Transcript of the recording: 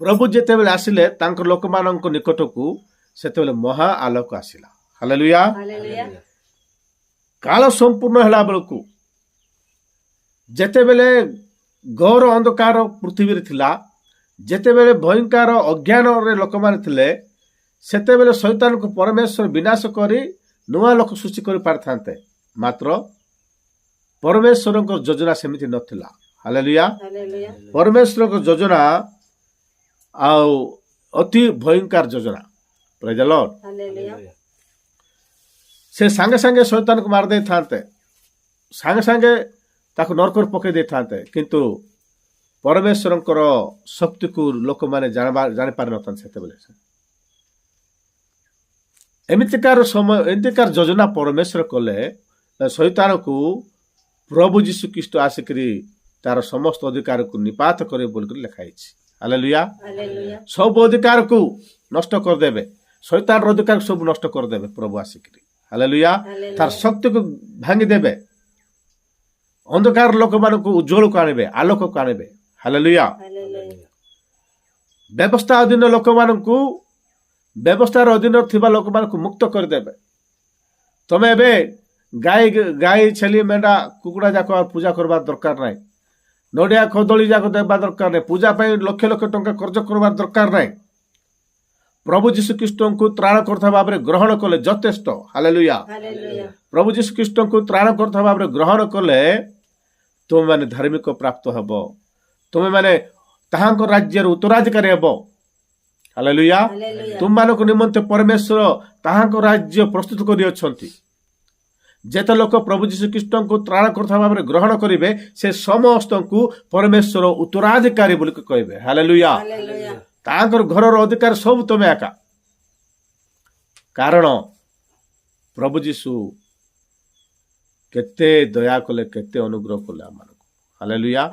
प्रभु जेतेबेले आसिले तांकर लोकमानंक निकटकू सेतेबेले महा आलोक आसिला। हालेलुया। काल संपूर्ण होला बेलकू जेतेबेले घोर अंधकार पृथ्वी रे थिला, जेतेबेले भयंकर अज्ञान रे लोक माने थिले, सेतेबेले शैतान को परमेश्वर विनाश करी नुआ लोक सृष्टि करि पारथांते, मात्र परमेश्वर को योजना सेमिति नथिला। हालेलुया। परमेश्वर को योजना आउ अति भयंकर योजना। Praise the Lord. से संगे संगे शैतान को मार दे थांते, संगे संगे ताको नरकर पके दे थांते, किंतु परमेश्वर शक्ति को लोक माने जानि पारि नथान। सेतेबेले एमितिकार समय एमितिकार योजना परमेश्वर कले शैतान को प्रभु यीशु ख्रीष्ट आसिकरी तार समस्त अधिकार को निपात करे बोलकर लिखाई। हालेलुया। सब अधिकार को नष्ट कर देबे, शैतान अधिकार सब नष्ट कर देबे प्रभु आसिकरी। हालेलुया। तार शक्ति को भांगी देबे, अंधकार लोक मान को उज्जवल को आनिबे, आलोक को आनिबे। हालेलुया। व्यवस्था अधीन लोक मान को व्यवस्थार अधीन थिबा लोक मान को मुक्त कर देबे। तमे एबे गाय गाय छेली मेंढा कुकुड़ा जाक पूजा करबा दरकार नाही, नडिया खदली जाक देबा दरकार नाही, पूजा पई लक्ष लक्ष टंका खर्च करबा दरकार नाही। प्रभु यीशु ख्रीष्ट को त्राण करथा भाबरे ग्रहण कले यथेष्ट। हालेलुया। प्रभु यीशु ख्रीष्ट को त्राण करथा भाबरे ग्रहण कले तुम माने धार्मिक प्राप्त हबो, तुम माने ताहांको राज्यर उत्तराधिकारी हबो। हालेलुया। तुम मानको निमंते परमेश्वर ताहांको राज्य प्रस्तुत करि अछंती। जेते लोक प्रभु यीशु ख्रीष्ट को त्राण करथा भाबरे ग्रहण करिवे, से समस्त को परमेश्वर उत्तराधिकारी बोली कहबे। हालेलुया। ताहांकर घरर अधिकार सब तमे आका, कारण प्रभु यीशु केते दया कले, केते अनुग्रह कले आमनको। हालेलुया।